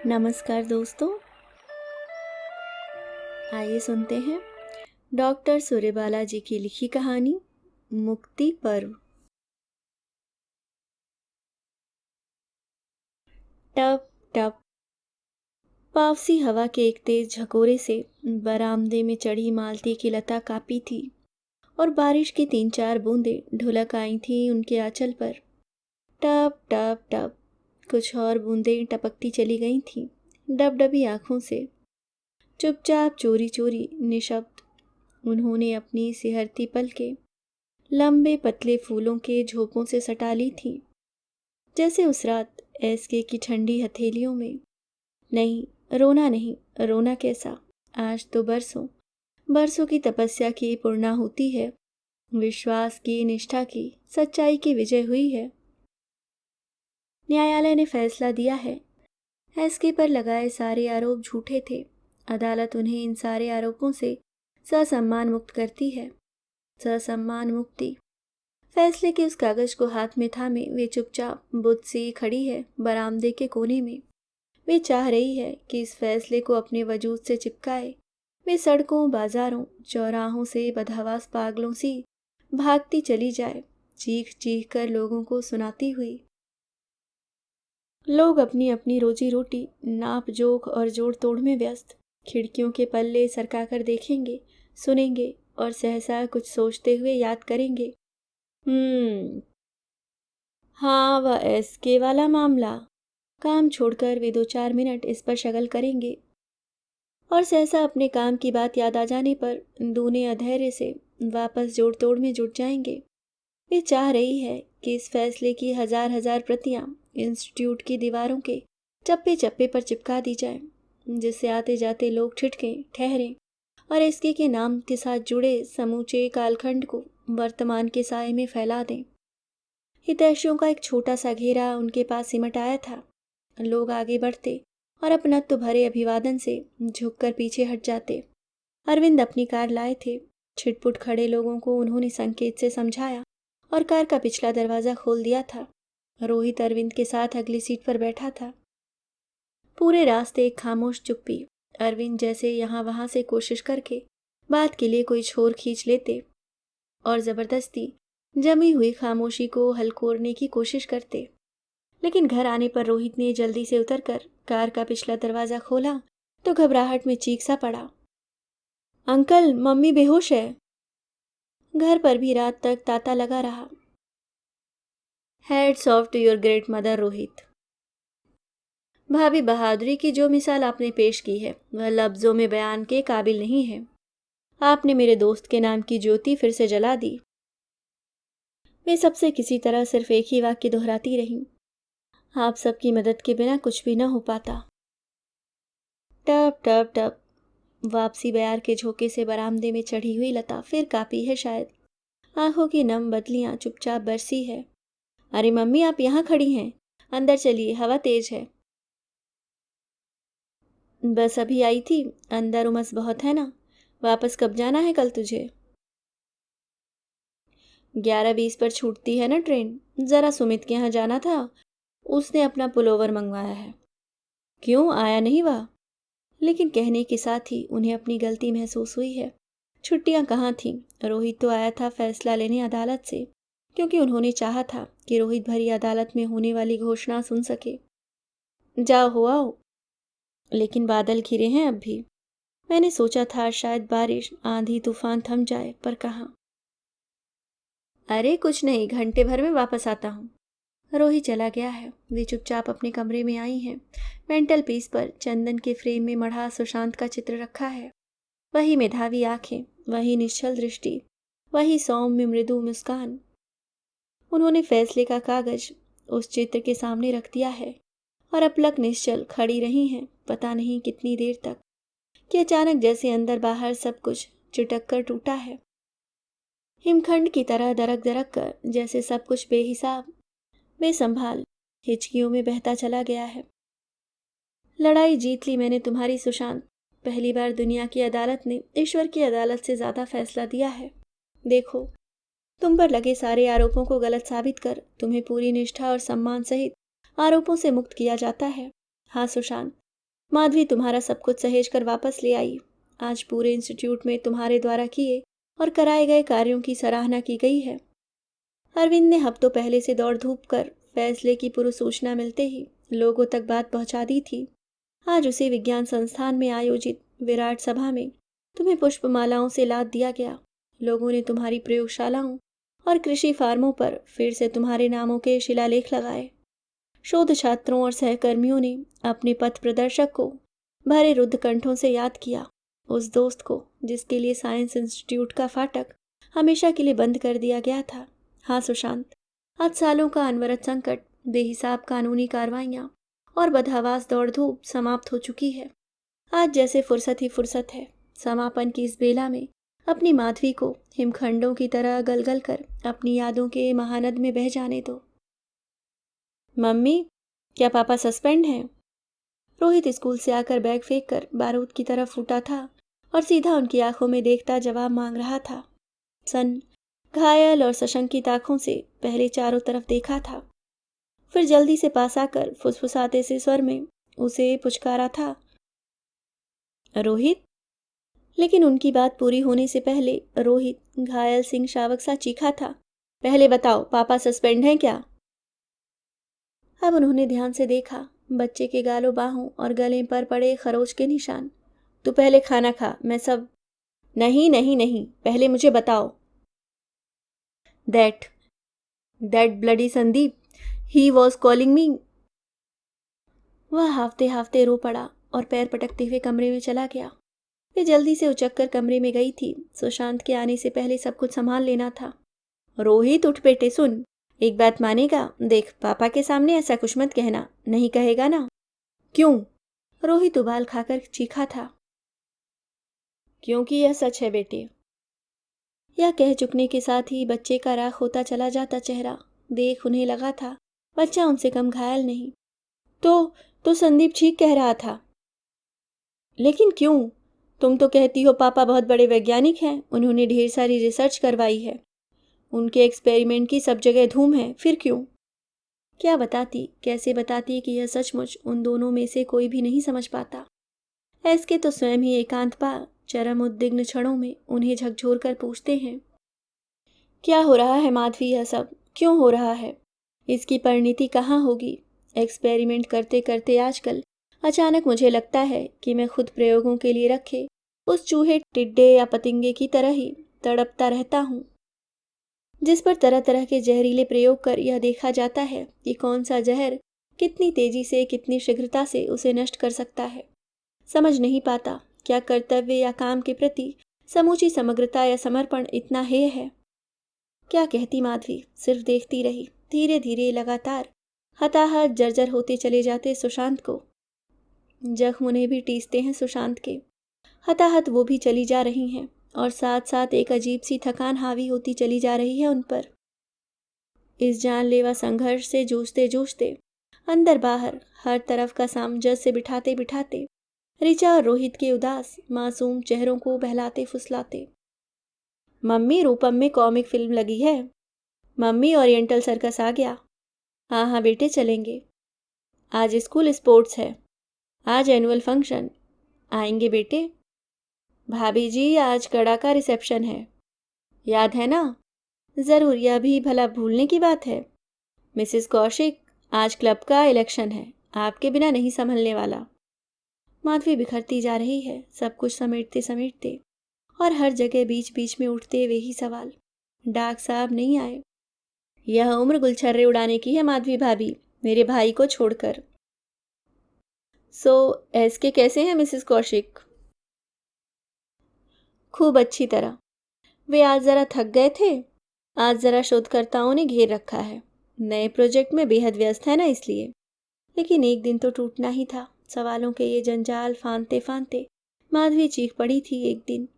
नमस्कार दोस्तों। आइए सुनते हैं डॉक्टर सूर्यबाला जी की लिखी कहानी मुक्ति पर्व। टप टप पावसी हवा के एक तेज झकोरे से बरामदे में चढ़ी मालती की लता कांपी थी और बारिश की 3-4 बूंदें ढुलक आई थीं उनके आंचल पर। टप टप टप कुछ और बूंदें टपकती चली गई थीं डबडबी आंखों से। चुपचाप चोरी चोरी निशब्द उन्होंने अपनी सिहरती पलकें लंबे पतले फूलों के झोंपों से सटा ली थीं, जैसे उस रात एसके की ठंडी हथेलियों में। नहीं, रोना नहीं, रोना कैसा। आज तो बरसों बरसों की तपस्या की पूर्णा होती है, विश्वास की, निष्ठा की, सच्चाई की विजय हुई है। न्यायालय ने फैसला दिया है, एसके पर लगाए सारे आरोप झूठे थे। अदालत उन्हें इन सारे आरोपों से ससम्मान मुक्त करती है। ससम्मान मुक्ति। फैसले के उस कागज को हाथ में थामे वे चुपचाप बुत सी खड़ी है बरामदे के कोने में। वे चाह रही है कि इस फैसले को अपने वजूद से चिपकाए। वे सड़कों, बाजारों, चौराहों से बदहवास पागलों सी भागती चली जाए, चीख चीख कर लोगों को सुनाती हुई। लोग अपनी अपनी रोजी रोटी, नाप जोख और जोड़ तोड़ में व्यस्त खिड़कियों के पल्ले सरकाकर देखेंगे, सुनेंगे और सहसा कुछ सोचते हुए याद करेंगे। हाँ, वह एसके वाला मामला। काम छोड़कर वे 2-4 मिनट इस पर शगल करेंगे और सहसा अपने काम की बात याद आ जाने पर दूने अधैर्य से वापस जोड़ तोड़ में जुट जाएंगे। वे चाह रही है कि इस फैसले की हजार प्रतियां इंस्टीट्यूट की दीवारों के चप्पे चप्पे पर चिपका दी जाए, जिससे आते जाते लोग ठिठकें, ठहरें और एसके के नाम के साथ जुड़े समूचे कालखंड को वर्तमान के साए में फैला दें। हितैषियों का एक छोटा सा घेरा उनके पास सिमट आया था। लोग आगे बढ़ते और अपनत्व भरे अभिवादन से झुककर पीछे हट जाते। अरविंद अपनी कार लाए थे। छिटपुट खड़े लोगों को उन्होंने संकेत से समझाया और कार का पिछला दरवाजा खोल दिया था। रोहित अरविंद के साथ अगली सीट पर बैठा था। पूरे रास्ते एक खामोश चुप्पी। अरविंद जैसे यहाँ वहां से कोशिश करके बात के लिए कोई छोर खींच लेते और जबरदस्ती जमी हुई खामोशी को हलकोरने की कोशिश करते। लेकिन घर आने पर रोहित ने जल्दी से उतरकर कार का पिछला दरवाजा खोला तो घबराहट में चीख सा पड़ा, अंकल, मम्मी बेहोश है। घर पर भी रात तक तांता लगा रहा। Hats off to your great mother Rohit. भाभी बहादुरी की जो मिसाल आपने पेश की है वह लफ्जों में बयान के काबिल नहीं है। आपने मेरे दोस्त के नाम की ज्योति फिर से जला दी। वे सबसे किसी तरह सिर्फ एक ही वाक्य दोहराती रहीं, आप सबकी मदद के बिना कुछ भी न हो पाता। टप टप टप वापसी बयार के झोंके से बरामदे में चढ़ी हुई लता फिर कापी है शायद। आंखों की नम बदलियां चुपचाप बरसी है। अरे मम्मी, आप यहाँ खड़ी हैं, अंदर चलिए, हवा तेज है। बस अभी आई थी, अंदर उमस बहुत है ना। वापस कब जाना है कल तुझे? 11:20 पर छूटती है ना ट्रेन। जरा सुमित के यहाँ जाना था, उसने अपना पुलोवर मंगवाया है। क्यों आया नहीं वह? लेकिन कहने के साथ ही उन्हें अपनी गलती महसूस हुई है। छुट्टियां कहाँ थीं? रोहित तो आया था फैसला लेने अदालत से, क्योंकि उन्होंने चाहा था कि रोहित भरी अदालत में होने वाली घोषणा सुन सके। जाओ हो आओ। लेकिन बादल घिरे हैं अब भी। मैंने सोचा था शायद बारिश, आंधी तूफान थम जाए, पर कहाँ। अरे कुछ नहीं, घंटे भर में वापस आता हूँ। रोहित चला गया है। वे चुपचाप अपने कमरे में आई हैं। मेंटल पीस पर चंदन के फ्रेम में मढ़ा सुशांत का चित्र रखा है। वही मेधावी आंखें, वही निश्चल दृष्टि, वही सौम्य मृदु मुस्कान। उन्होंने फैसले का कागज उस चित्र के सामने रख दिया है और अपलक निश्चल खड़ी रही हैं पता नहीं कितनी देर तक, कि अचानक जैसे अंदर बाहर सब कुछ चिटक कर टूटा है। हिमखंड की तरह दरक दरक कर जैसे सब कुछ बेहिसाब, बेसंभाल हिचकियों में बहता चला गया है। लड़ाई जीत ली मैंने तुम्हारी सुशांत। पहली बार दुनिया की अदालत ने ईश्वर की अदालत से ज्यादा फैसला दिया है। देखो, तुम पर लगे सारे आरोपों को गलत साबित कर तुम्हें पूरी निष्ठा और सम्मान सहित आरोपों से मुक्त किया जाता है। हाँ सुशांत, माधवी तुम्हारा सब कुछ सहेज कर वापस ले आई। आज पूरे इंस्टीट्यूट में तुम्हारे द्वारा किए और कराए गए कार्यों की सराहना की गई है। अरविंद ने हफ्तों पहले से दौड़ धूप कर फैसले की पूर्व सूचना मिलते ही लोगों तक बात पहुंचा दी थी। आज उसी विज्ञान संस्थान में आयोजित विराट सभा में तुम्हें पुष्पमालाओं से लाद दिया गया। लोगों ने तुम्हारी प्रयोगशालाओं और कृषि फार्मों पर फिर से तुम्हारे नामों के शिलालेख लगाए। शोध छात्रों और सहकर्मियों ने अपने पथ प्रदर्शक को भरे रुद्ध कंठों से याद किया, उस दोस्त को जिसके लिए साइंस इंस्टीट्यूट का फाटक हमेशा के लिए बंद कर दिया गया था। हाँ सुशांत, आज सालों का अनवरत संकट, बेहिसाब कानूनी कार्रवाइयाँ और बदहवास दौड़ धूप समाप्त हो चुकी है। आज जैसे फुर्सत ही फुर्सत है। समापन की इस बेला में अपनी माधवी को हिमखंडों की तरह गलगल कर अपनी यादों के महानद में बह जाने दो। मम्मी, क्या पापा सस्पेंड हैं? रोहित स्कूल से आकर बैग फेंक कर बारूद की तरफ फूटा था और सीधा उनकी आंखों में देखता जवाब मांग रहा था। सन घायल और सशंकित आंखों से पहले चारों तरफ देखा था, फिर जल्दी से पास आकर फुसफुसाते से स्वर में उसे पुचकारा था, रोहित। लेकिन उनकी बात पूरी होने से पहले रोहित घायल सिंह शावक सा चीखा था, पहले बताओ पापा सस्पेंड हैं क्या? अब उन्होंने ध्यान से देखा, बच्चे के गालों बाहों और गले पर पड़े खरोच के निशान। तू पहले खाना खा, मैं सब। नहीं नहीं नहीं, पहले मुझे बताओ। That bloody Sandeep, he was calling me. वह हाफते हाफते रो पड़ा और पैर पटकते हुए कमरे में चला गया। वे जल्दी से उचक कर कमरे में गई थी। सुशांत के आने से पहले सब कुछ संभाल लेना था। रोहित उठ बेटे, सुन, एक बात मानेगा? देख, पापा के सामने ऐसा कुछ मत कहना। नहीं कहेगा ना? क्यों? रोहित उबाल खाकर चीखा था। क्योंकि यह सच है बेटे। यह कह चुकने के साथ ही बच्चे का राख होता चला जाता चेहरा देख उन्हें लगा था बच्चा उनसे कम घायल नहीं। तो संदीप ठीक कह रहा था। लेकिन क्यों? तुम तो कहती हो पापा बहुत बड़े वैज्ञानिक हैं, उन्होंने ढेर सारी रिसर्च करवाई है, उनके एक्सपेरिमेंट की सब जगह धूम है, फिर क्यों? क्या बताती, कैसे बताती कि यह सचमुच उन दोनों में से कोई भी नहीं समझ पाता। एसके तो स्वयं ही एकांत पा चरम उद्विग्न क्षणों में उन्हें झकझोर कर पूछते हैं, क्या हो रहा है माधवी? यह सब क्यों हो रहा है? इसकी परिणति कहाँ होगी? एक्सपेरिमेंट करते करते आजकल अचानक मुझे लगता है कि मैं खुद प्रयोगों के लिए रखे उस चूहे, टिड्डे या पतिंगे की तरह ही तड़पता रहता हूँ, जिस पर तरह तरह के जहरीले प्रयोग कर यह देखा जाता है कि कौन सा जहर कितनी तेजी से, कितनी शीघ्रता से उसे नष्ट कर सकता है। समझ नहीं पाता क्या कर्तव्य या काम के प्रति समूची समग्रता या समर्पण इतना हेय है। क्या कहती माधवी, सिर्फ देखती रही। धीरे धीरे लगातार हताहत जर्जर होते चले जाते सुशांत को। जख्म उन्हें भी टीसते हैं सुशांत के। हताहत वो भी चली जा रही हैं और साथ साथ एक अजीब सी थकान हावी होती चली जा रही है उन पर। इस जानलेवा संघर्ष से जूझते जूझते, अंदर बाहर हर तरफ का सामंजस्य बिठाते बिठाते ऋचा और रोहित के उदास मासूम चेहरों को बहलाते फुसलाते। मम्मी, रूपम में कॉमिक फिल्म लगी है। मम्मी, ओरिएंटल सर्कस आ गया। हाँ हाँ बेटे, चलेंगे। आज स्कूल स्पोर्ट्स है। आज एनुअल फंक्शन, आएंगे बेटे। भाभी जी, आज कड़ा का रिसेप्शन है, याद है ना? ज़रूर, यह भी भला भूलने की बात है। मिसेस कौशिक, आज क्लब का इलेक्शन है, आपके बिना नहीं संभलने वाला। माधवी बिखरती जा रही है, सब कुछ समेटते समेटते, और हर जगह बीच बीच में उठते वे ही सवाल। डाक साहब नहीं आए। यह उम्र गुलछर्रे उड़ाने की है माधवी भाभी, मेरे भाई को छोड़कर। सो एसके कैसे हैं मिसेस कौशिक? खूब अच्छी तरह। वे आज ज़रा थक गए थे। आज ज़रा शोधकर्ताओं ने घेर रखा है, नए प्रोजेक्ट में बेहद व्यस्त है ना, इसलिए। लेकिन एक दिन तो टूटना ही था। सवालों के ये जंजाल फांदते फांदते माधवी चीख पड़ी थी एक दिन,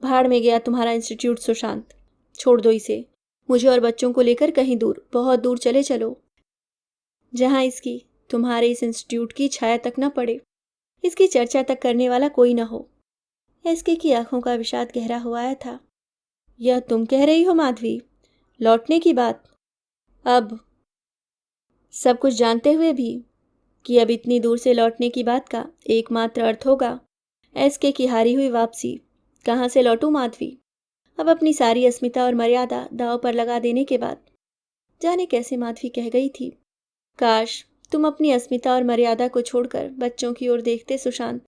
भाड़ में गया तुम्हारा इंस्टीट्यूट सुशांत, छोड़ दो इसे। मुझे और बच्चों को लेकर कहीं दूर, बहुत दूर चले चलो, जहाँ इसकी, तुम्हारे इस इंस्टीट्यूट की छाया तक न पड़े, इसकी चर्चा तक करने वाला कोई न हो। एसके की आंखों का विषाद गहरा हुआ आया था। यह तुम कह रही हो माधवी? लौटने की बात? अब सब कुछ जानते हुए भी? कि अब इतनी दूर से लौटने की बात का एकमात्र अर्थ होगा एसके की हारी हुई वापसी। कहाँ से लौटूं माधवी, अब अपनी सारी अस्मिता और मर्यादा दांव पर लगा देने के बाद। जाने कैसे माधवी कह गई थी, काश तुम अपनी अस्मिता और मर्यादा को छोड़कर बच्चों की ओर देखते सुशांत।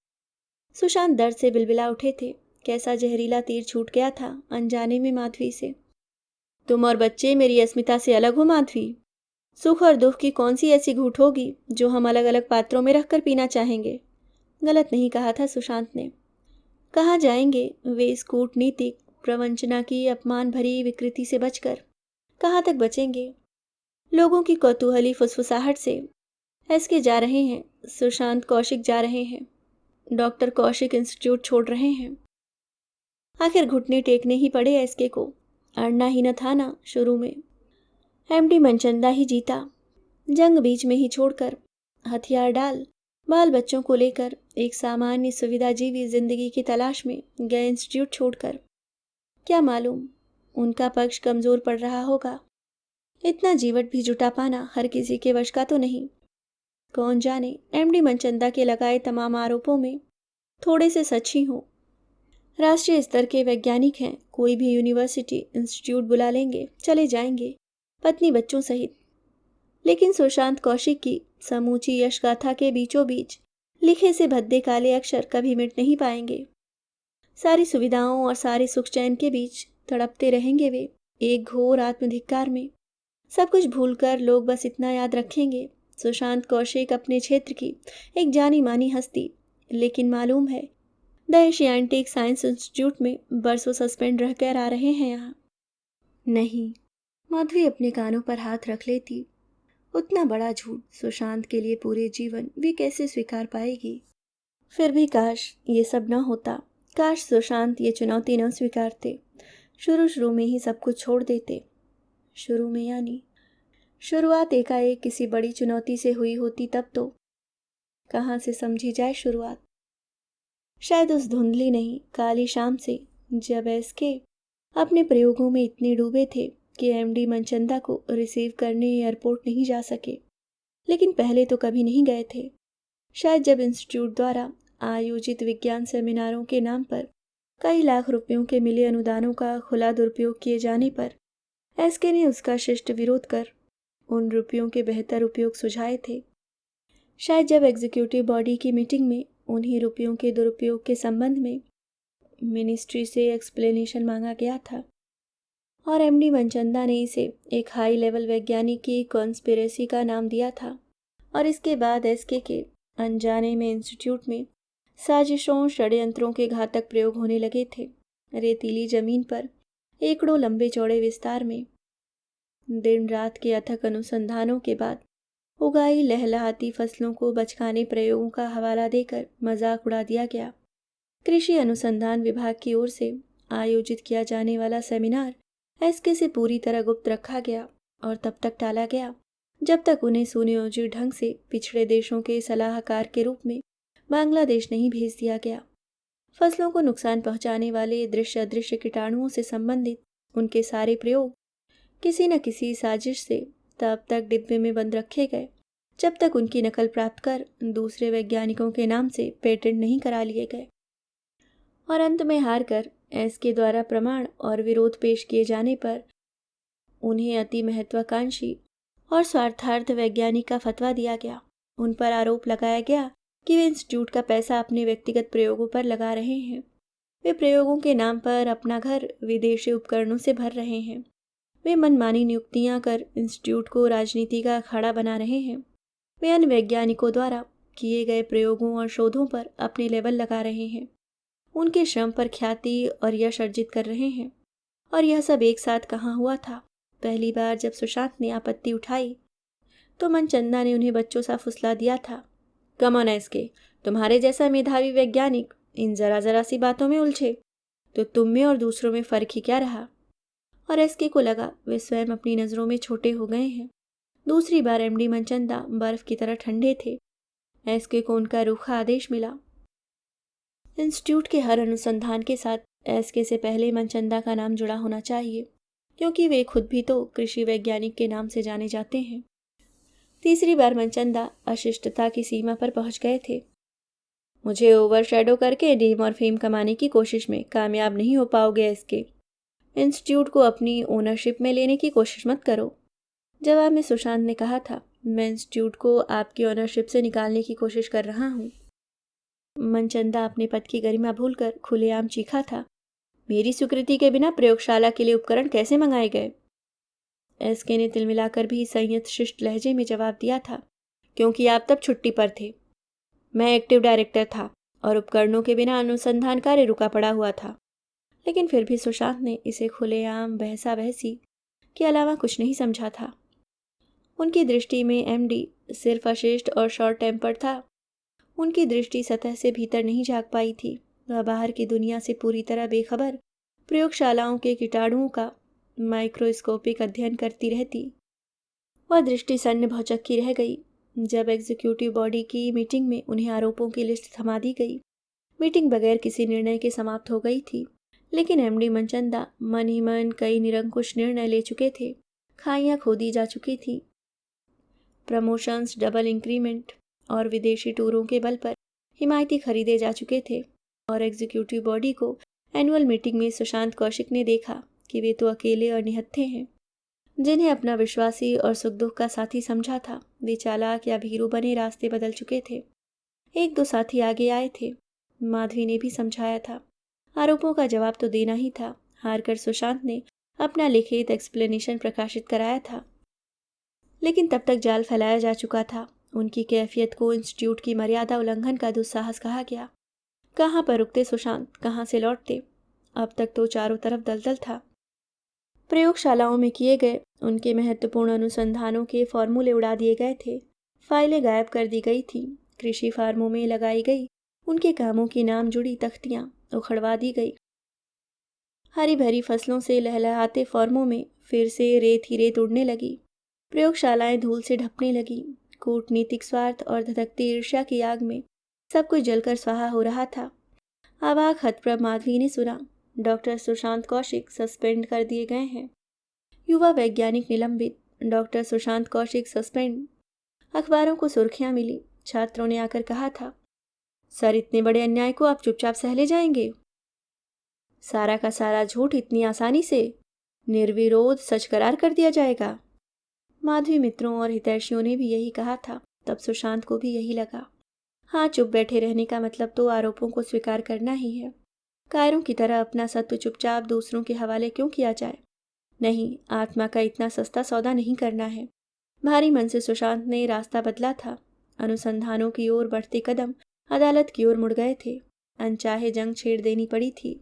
सुशांत दर्द से बिलबिला उठे थे। कैसा जहरीला तीर छूट गया था अनजाने में माधवी से। तुम और बच्चे मेरी अस्मिता से अलग हो माधवी। सुख और दुख की कौन सी ऐसी घूंट होगी जो हम अलग अलग पात्रों में रखकर पीना चाहेंगे। गलत नहीं कहा था सुशांत ने। कहाँ जाएंगे वे इस कूटनीतिक प्रवंचना की अपमान भरी विकृति से बचकर, कहाँ तक बचेंगे लोगों की कौतूहली फुसफुसाहट से। एसके जा रहे हैं, सुशांत कौशिक जा रहे हैं, डॉक्टर कौशिक इंस्टीट्यूट छोड़ रहे हैं। आखिर घुटने टेकने ही पड़े एसके को, अड़ना ही न था ना शुरू में। एमडी मनचंदा ही जीता। जंग बीच में ही छोड़कर हथियार डाल बाल बच्चों को लेकर एक सामान्य सुविधाजीवी जिंदगी की तलाश में गए इंस्टीट्यूट छोड़कर। क्या मालूम उनका पक्ष कमजोर पड़ रहा होगा। इतना जीवट भी जुटा पाना हर किसी के वश का तो नहीं। कौन जाने एमडी मनचंदा के लगाए तमाम आरोपों में थोड़े से सच ही हों। राष्ट्रीय स्तर के वैज्ञानिक हैं, कोई भी यूनिवर्सिटी इंस्टीट्यूट बुला लेंगे, चले जाएंगे पत्नी बच्चों सहित। लेकिन सुशांत कौशिक की समूची यश गाथा के बीचों बीच लिखे से भद्दे काले अक्षर कभी मिट नहीं पाएंगे। सारी सुविधाओं और सारे सुख चैन के बीच तड़पते रहेंगे वे एक घोर आत्मधिक्कार में। सब कुछ भूलकर लोग बस इतना याद रखेंगे, सुशांत कौशिक अपने क्षेत्र की एक जानी मानी हस्ती। लेकिन मालूम है द एशियाटिक साइंस इंस्टीट्यूट में बरसों सस्पेंड रहकर आ रहे हैं यहाँ। नहीं, माधवी अपने कानों पर हाथ रख लेती। उतना बड़ा झूठ सुशांत के लिए पूरे जीवन वे कैसे स्वीकार पाएगी। फिर भी काश ये सब न होता, काश सुशांत ये चुनौती न स्वीकारते, शुरू में ही सब कुछ छोड़ देते। शुरू में यानी शुरुआत एकाएक किसी बड़ी चुनौती से हुई होती तब तो। कहाँ से समझी जाए शुरुआत। शायद उस धुंधली नहीं काली शाम से, जब एसके अपने प्रयोगों में इतने डूबे थे कि एमडी मनचंदा को रिसीव करने एयरपोर्ट नहीं जा सके। लेकिन पहले तो कभी नहीं गए थे। शायद जब इंस्टीट्यूट द्वारा आयोजित विज्ञान सेमिनारों के नाम पर कई लाख रुपयों के मिले अनुदानों का खुला दुरुपयोग किए जाने पर एसके ने उसका शिष्ट विरोध कर उन रुपयों के बेहतर उपयोग सुझाए थे। शायद जब एग्जीक्यूटिव बॉडी की मीटिंग में उन्हीं रुपयों के दुरुपयोग के संबंध में मिनिस्ट्री से एक्सप्लेनेशन मांगा गया था और एमडी मनचंदा ने इसे एक हाई लेवल वैज्ञानिक की कॉन्स्पिरेसी का नाम दिया था, और इसके बाद एसके के अनजाने में इंस्टीट्यूट में साजिशों षड्यंत्रों के घातक प्रयोग होने लगे थे। रेतीली जमीन पर एकड़ों लंबे चौड़े विस्तार में दिन रात के अथक अनुसंधानों के बाद उगाई लहलहाती फसलों को बचकाने प्रयोगों का हवाला देकर मजाक उड़ा दिया गया। कृषि अनुसंधान विभाग की ओर से आयोजित किया जाने वाला सेमिनार एसके से पूरी तरह गुप्त रखा गया और तब तक टाला गया जब तक उन्हें सुनियोजित ढंग से पिछड़े देशों के सलाहकार के रूप में बांग्लादेश नहीं भेज दिया गया। फसलों को नुकसान पहुंचाने वाले दृश्य अदृश्य कीटाणुओं से संबंधित उनके सारे प्रयोग किसी न किसी साजिश से तब तक डिब्बे में बंद रखे गए जब तक उनकी नकल प्राप्त कर दूसरे वैज्ञानिकों के नाम से पेटेंट नहीं करा लिए गए। और अंत में हार कर एसके द्वारा प्रमाण और विरोध पेश किए जाने पर उन्हें अति महत्वाकांक्षी और स्वार्थार्थ वैज्ञानिक का फतवा दिया गया। उन पर आरोप लगाया गया कि वे इंस्टीट्यूट का पैसा अपने व्यक्तिगत प्रयोगों पर लगा रहे हैं। वे प्रयोगों के नाम पर अपना घर विदेशी उपकरणों से भर रहे हैं। वे मनमानी नियुक्तियां कर इंस्टीट्यूट को राजनीति का अखाड़ा बना रहे हैं। वे अन्य वैज्ञानिकों द्वारा किए गए प्रयोगों और शोधों पर अपने लेबल लगा रहे हैं, उनके श्रम पर ख्याति और यश अर्जित कर रहे हैं। और यह सब एक साथ कहाँ हुआ था। पहली बार जब सुशांत ने आपत्ति उठाई तो मनचंदा ने उन्हें बच्चों सा फुसला दिया था, कम ऑन एसके, तुम्हारे जैसा मेधावी वैज्ञानिक इन जरा जरा सी बातों में उलझे तो तुम में और दूसरों में फर्क ही क्या रहा। और एसके को लगा वे स्वयं अपनी नज़रों में छोटे हो गए हैं। दूसरी बार एमडी मनचंदा बर्फ की तरह ठंडे थे। एसके को उनका रूखा आदेश मिला। इंस्टीट्यूट के हर अनुसंधान के साथ एसके से पहले मनचंदा का नाम जुड़ा होना चाहिए, क्योंकि वे खुद भी तो कृषि वैज्ञानिक के नाम से जाने जाते हैं। तीसरी बार मनचंदा अशिष्टता की सीमा पर पहुंच गए थे। मुझे ओवरशैडो करके नेम और फेम कमाने की कोशिश में कामयाब नहीं हो पाओगे। इसके इंस्टीट्यूट को अपनी ओनरशिप में लेने की कोशिश मत करो। जवाब में सुशांत ने कहा था, मैं इंस्टीट्यूट को आपकी ओनरशिप से निकालने की कोशिश कर रहा हूँ। मनचंदा अपने पद की गरिमा भूलकर खुलेआम चीखा था, मेरी स्वीकृति के बिना प्रयोगशाला के लिए उपकरण कैसे मंगाए गए? एसके ने तिलमिलाकर भी संयत शिष्ट लहजे में जवाब दिया था, क्योंकि आप तब छुट्टी पर थे। मैं एक्टिव डायरेक्टर था और उपकरणों के बिना अनुसंधान कार्य रुका पड़ा हुआ था। लेकिन फिर भी सुशांत ने इसे खुलेआम बहसा बहसी के अलावा कुछ नहीं समझा था। उनकी दृष्टि में एमडी सिर्फ अशिष्ट और शॉर्ट टेम्पर्ड था। उनकी दृष्टि सतह से भीतर नहीं झांक पाई थी। वह बाहर की दुनिया से पूरी तरह बेखबर प्रयोगशालाओं के कीटाणुओं का माइक्रोस्कोपिक अध्ययन करती रहती। वह दृष्टि सन्न भौचक्की रह गई जब एग्जीक्यूटिव बॉडी की मीटिंग में उन्हें आरोपों की लिस्ट थमा दी गई। मीटिंग बगैर किसी निर्णय के समाप्त हो गई थी, लेकिन एमडी मनचंदा मन ही मन कई निरंकुश निर्णय ले चुके थे। खाइयाँ खोदी जा चुकी थी। प्रमोशंस, डबल इंक्रीमेंट और विदेशी टूरों के बल पर हिमायती खरीदे जा चुके थे। और एग्जीक्यूटिव बॉडी को एनुअल मीटिंग में सुशांत कौशिक ने देखा कि वे तो अकेले और निहत्थे हैं। जिन्हें अपना विश्वासी और सुख दुख का साथी समझा था, वे चालाक या भीरू बने रास्ते बदल चुके थे। एक दो साथी आगे आए थे। माधवी ने भी समझाया था। आरोपों का जवाब तो देना ही था। हारकर सुशांत ने अपना लिखित एक्सप्लेनेशन प्रकाशित कराया था, लेकिन तब तक जाल फैलाया जा चुका था। उनकी कैफियत को इंस्टीट्यूट की मर्यादा उल्लंघन का दुस्साहस कहा गया। कहाँ पर रुकते सुशांत, कहाँ से लौटते? अब तक तो चारों तरफ दलदल था। प्रयोगशालाओं में किए गए उनके महत्वपूर्ण अनुसंधानों के फॉर्मूले उड़ा दिए गए थे। फाइलें गायब कर दी गई थी। कृषि फार्मों में लगाई गई उनके कामों की नाम जुड़ी तख्तियां उखड़वा दी गई। हरी भरी फसलों से लहलहाते फॉर्मों में फिर से रेत ही रेत उड़ने लगी। प्रयोगशालाएं धूल से ढकने लगी। कूटनीतिक स्वार्थ और धधकती ईर्ष्या की आग में सब कुछ जलकर स्वाहा हो रहा था। अवाक हतप्रभ माधवी ने सुना, डॉक्टर सुशांत कौशिक सस्पेंड कर दिए गए हैं। युवा वैज्ञानिक निलंबित, डॉक्टर सुशांत कौशिक सस्पेंड। अखबारों को सुर्खियां मिली। छात्रों ने आकर कहा था, सर इतने बड़े अन्याय को आप चुपचाप सह ले जाएंगे? सारा का सारा झूठ इतनी आसानी से निर्विरोध सच करार कर दिया जाएगा? माधवी मित्रों और हितैषियों ने भी यही कहा था। तब सुशांत को भी यही लगा। हाँ, चुप बैठे रहने का मतलब तो आरोपों को स्वीकार करना ही है। कायरों की तरह अपना सत्व चुपचाप दूसरों के हवाले क्यों किया जाए? नहीं, आत्मा का इतना सस्ता सौदा नहीं करना है। भारी मन से सुशांत ने रास्ता बदला था। अनुसंधानों की ओर बढ़ते कदम अदालत की ओर मुड़ गए थे। अनचाहे जंग छेड़ देनी पड़ी थी।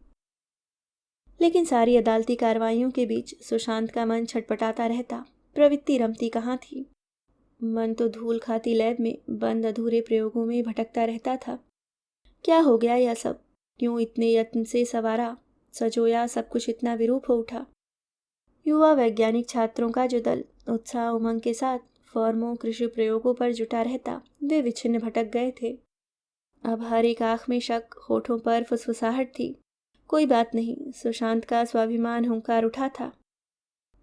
लेकिन सारी अदालती कार्रवाइयों के बीच सुशांत का मन छटपटाता रहता। प्रवृत्ति रमती कहाँ थी? मन तो धूल खाती लैब में बंद अधूरे प्रयोगों में भटकता रहता था। क्या हो गया यह सब? क्यों इतने यत्न से सवारा सजोया सब कुछ इतना विरूप हो उठा? युवा वैज्ञानिक छात्रों का जो दल उत्साह उमंग के साथ फॉर्मों कृषि प्रयोगों पर जुटा रहता, वे विच्छिन्न भटक गए थे। अब हर एक आंख में शक, होठों पर फुसफुसाहट थी। कोई बात नहीं, सुशांत का स्वाभिमान हुंकार उठा था।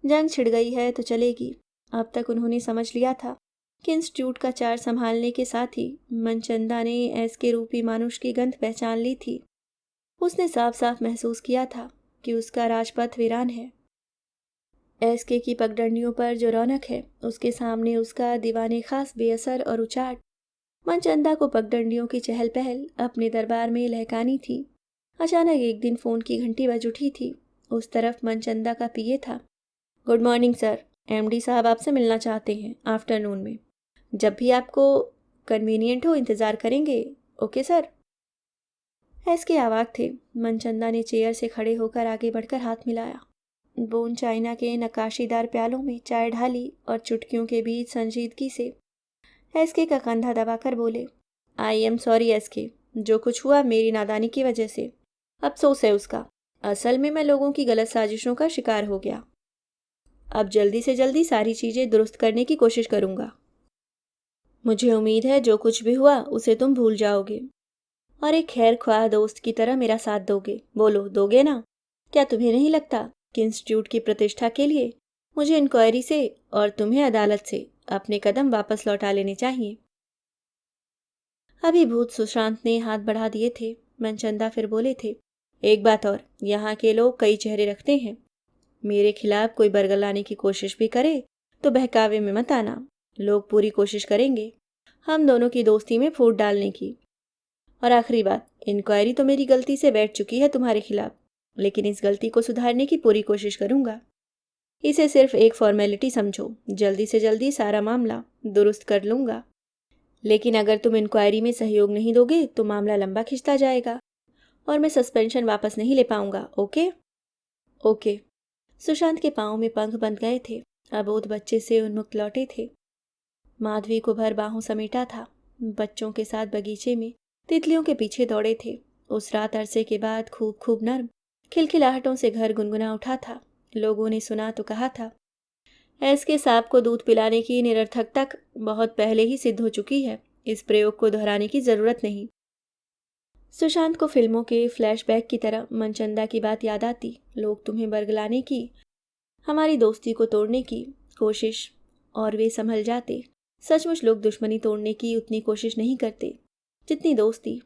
जंग छिड़ गई है तो चलेगी। अब तक उन्होंने समझ लिया था कि इंस्टीट्यूट का चार संभालने के साथ ही मनचंदा ने एस के रूपी मानुष की गंध पहचान ली थी। उसने साफ साफ महसूस किया था कि उसका राजपथ वीरान है। एसके की पगडंडियों पर जो रौनक है, उसके सामने उसका दीवाने खास बेअसर और उचाट। मनचंदा को पगडंडियों की चहल पहल अपने दरबार में लहकानी थी। अचानक एक दिन फोन की घंटी बज उठी थी। उस तरफ मनचंदा का पीए था। गुड मॉर्निंग सर, एमडी साहब आपसे मिलना चाहते हैं आफ्टरनून में। जब भी आपको कन्वीनियंट हो इंतज़ार करेंगे। Okay sir. एसके आवाक थे। मनचंदा ने चेयर से खड़े होकर आगे बढ़कर हाथ मिलाया। बोन चाइना के नक्काशीदार प्यालों में चाय ढाली और चुटकियों के बीच संजीदगी से एसके का कंधा दबाकर बोले, आई एम सॉरी एसके, जो कुछ हुआ मेरी नादानी की वजह से। अफसोस है उसका। असल में मैं लोगों की गलत साजिशों का शिकार हो गया। अब जल्दी से जल्दी सारी चीज़ें दुरुस्त करने की कोशिश करूँगा। मुझे उम्मीद है जो कुछ भी हुआ उसे तुम भूल जाओगे और एक खैर ख्वाह दोस्त की तरह मेरा साथ दोगे। बोलो, दोगे ना? क्या तुम्हें नहीं लगता कि इंस्टीट्यूट की प्रतिष्ठा के लिए मुझे इंक्वायरी से और तुम्हें अदालत से अपने कदम वापस लौटा लेने चाहिए। अभिभूत सुशांत ने हाथ बढ़ा दिए थे। मनचंदा फिर बोले थे, एक बात और, यहाँ के लोग कई चेहरे रखते हैं। मेरे खिलाफ कोई बरगलाने की कोशिश भी करे तो बहकावे में मत आना। लोग पूरी कोशिश करेंगे हम दोनों की दोस्ती में फूट डालने की। और आखिरी बात, इंक्वायरी तो मेरी गलती से बैठ चुकी है तुम्हारे खिलाफ, लेकिन इस गलती को सुधारने की पूरी कोशिश करूंगा। इसे सिर्फ एक फॉर्मेलिटी समझो, जल्दी से जल्दी सारा मामला दुरुस्त कर लूंगा। लेकिन अगर तुम इंक्वायरी में सहयोग नहीं दोगे तो मामला लंबा खिंचता जाएगा और मैं सस्पेंशन वापस नहीं ले पाऊंगा। ओके? ओके। सुशांत के पाँव में पंख बंध गए थे। अबोध बच्चे से उन्मुक्त लौटे थे। माधवी को भर बाहों समेटा था। बच्चों के साथ बगीचे में तितलियों के पीछे दौड़े थे। उस रात अरसे के बाद खूब खूब नर्म खिलखिलाहटों से घर गुनगुना उठा था। लोगों ने सुना तो कहा था, ऐस के सांप को दूध पिलाने की निरर्थकता बहुत पहले ही सिद्ध हो चुकी है। इस प्रयोग को दोहराने की जरूरत नहीं। सुशांत को फिल्मों के फ्लैशबैक की तरह मनचंदा की बात याद आती। लोग तुम्हें बरगलाने की, हमारी दोस्ती को तोड़ने की कोशिश, और वे संभल जाते। सचमुच लोग दुश्मनी तोड़ने की उतनी कोशिश नहीं करते जितनी दोस्ती।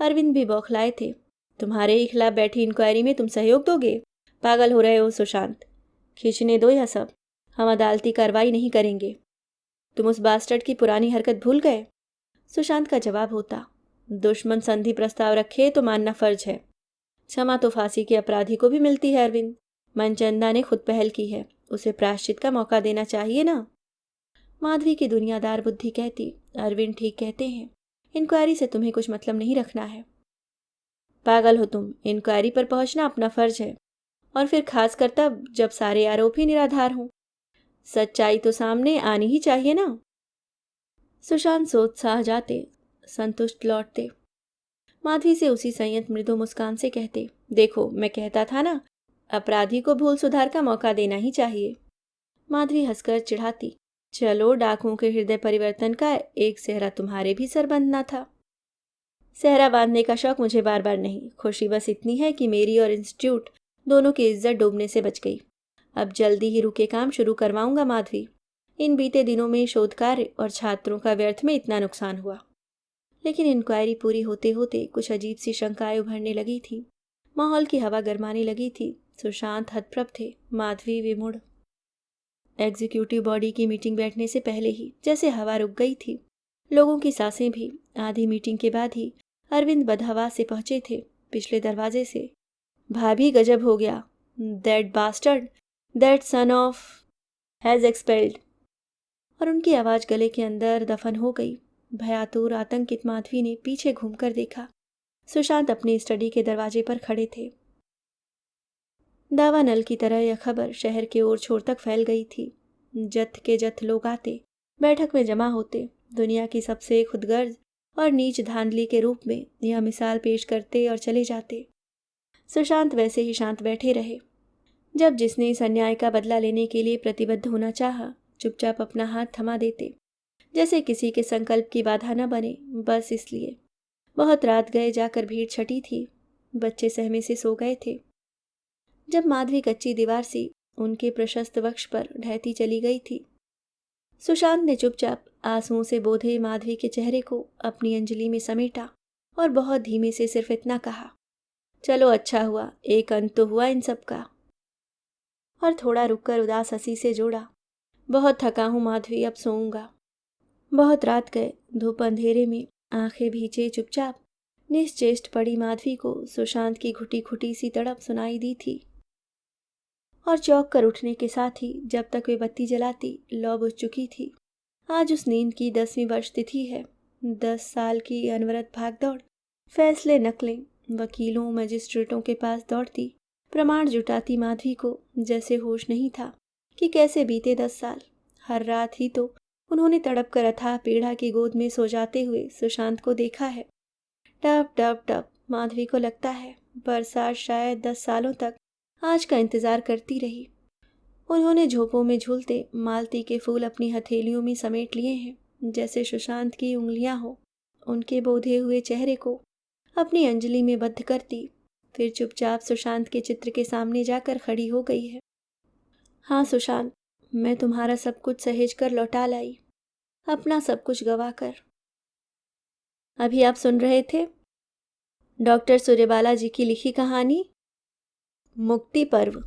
अरविंद भी बौखलाए थे। तुम्हारे ही खिलाफ बैठी इंक्वायरी में तुम सहयोग दोगे? पागल हो रहे हो सुशांत। खींचने दो यह सब, हम अदालती कार्रवाई नहीं करेंगे। तुम उस बास्टर्ड की पुरानी हरकत भूल गए? सुशांत का जवाब होता, दुश्मन संधि प्रस्ताव रखे तो मानना फर्ज है। क्षमा तो फांसी के अपराधी को भी मिलती है अरविंद। मनचंदा ने खुद पहल की है, उसे प्रायश्चित का मौका देना चाहिए ना। माधवी की दुनियादार बुद्धि कहती, अरविंद ठीक कहते हैं, इंक्वायरी से तुम्हें कुछ मतलब नहीं रखना है। पागल हो तुम, इंक्वायरी पर पहुंचना अपना फर्ज है, और फिर खासकर तब जब सारे आरोप ही निराधार हों। सच्चाई तो सामने आनी ही चाहिए ना। सुशांत सोत्साह जाते, संतुष्ट लौटते। माधवी से उसी संयत मृदु मुस्कान से कहते, देखो मैं कहता था ना, अपराधी को भूल सुधार का मौका देना ही चाहिए। माधवी हंसकर चिढ़ाती, चलो डाकुओं के हृदय परिवर्तन का एक सेहरा तुम्हारे भी सर बंधना था। सेहरा बांधने का शौक मुझे बार बार नहीं, खुशी बस इतनी है कि मेरी और इंस्टीट्यूट दोनों की इज्जत डूबने से बच गई। अब जल्दी ही रुके काम शुरू करवाऊंगा माधवी। इन बीते दिनों में शोध कार्य और छात्रों का व्यर्थ में इतना नुकसान हुआ। लेकिन इंक्वायरी पूरी होते होते कुछ अजीब सी शंकाएं उभरने लगी थी। माहौल की हवा गरमाने लगी थी। सुशांत हतप्रभ थे, माधवी विमूढ़। एग्जीक्यूटिव बॉडी की मीटिंग बैठने से पहले ही जैसे हवा रुक गई थी। लोगों की सांसें भी। आधी मीटिंग के बाद ही अरविंद बदहवा से पहुंचे थे पिछले दरवाजे से। भाभी गजब हो गया, that bastard, that son of has expelled. और उनकी आवाज गले के अंदर दफन हो गई। भयातुर आतंकित माधवी ने पीछे घूमकर देखा। सुशांत अपनी स्टडी के दरवाजे पर खड़े थे। दावानल की तरह यह खबर शहर के ओर छोर तक फैल गई थी। जथ के जथ लोग आते, बैठक में जमा होते, दुनिया की सबसे खुदगर्ज और नीच धांधली के रूप में यह मिसाल पेश करते और चले जाते। सुशांत वैसे ही शांत बैठे रहे। जब जिसने इस अन्याय का बदला लेने के लिए प्रतिबद्ध होना चाहा, चुपचाप अपना हाथ थमा देते, जैसे किसी के संकल्प की बाधा न बने। बस इसलिए बहुत रात गए जाकर भीड़ छटी थी। बच्चे सहमे से सो गए थे। जब माधवी कच्ची दीवार सी उनके प्रशस्त वक्ष पर ढहती चली गई थी, सुशांत ने चुपचाप आंसुओं से बोधे माधवी के चेहरे को अपनी अंजलि में समेटा और बहुत धीमे से सिर्फ इतना कहा, चलो अच्छा हुआ, एक अंत तो हुआ इन सब का। और थोड़ा रुककर उदास हंसी से जोड़ा, बहुत थका हूं माधवी, अब सोऊंगा। बहुत रात गए। धूप अंधेरे में आंखें भींचे चुपचाप निश्चेष्ट पड़ी माधवी को सुशांत की घुटी घुटी सी तड़प सुनाई दी थी। और चौंक कर उठने के साथ ही जब तक वे बत्ती जलाती, लौ बुझ चुकी थी। आज उस नींद की 10वीं वर्ष तिथि है। 10 साल की अनवरत भागदौड़, फैसले नकलें, वकीलों मजिस्ट्रेटों के पास दौड़ती, प्रमाण जुटाती माधवी को जैसे होश नहीं था कि कैसे बीते 10 साल। हर रात ही तो उन्होंने तड़प कर अथाह पीड़ा की गोद में सो जाते हुए सुशांत को देखा है। टप टप टप माधवी को लगता है बरसात शायद 10 सालों तक आज का इंतजार करती रही। उन्होंने झोंपों में झूलते मालती के फूल अपनी हथेलियों में समेट लिए हैं, जैसे सुशांत की उंगलियां हो उनके बोधे हुए चेहरे को अपनी अंजलि में बद्ध करती, फिर चुपचाप सुशांत के चित्र के सामने जाकर खड़ी हो गई है। हाँ सुशांत, मैं तुम्हारा सब कुछ सहेज कर लौटा लाई, अपना सब कुछ गवा कर। अभी आप सुन रहे थे डॉक्टर सूर्यबाला जी की लिखी कहानी मुक्ति पर्व।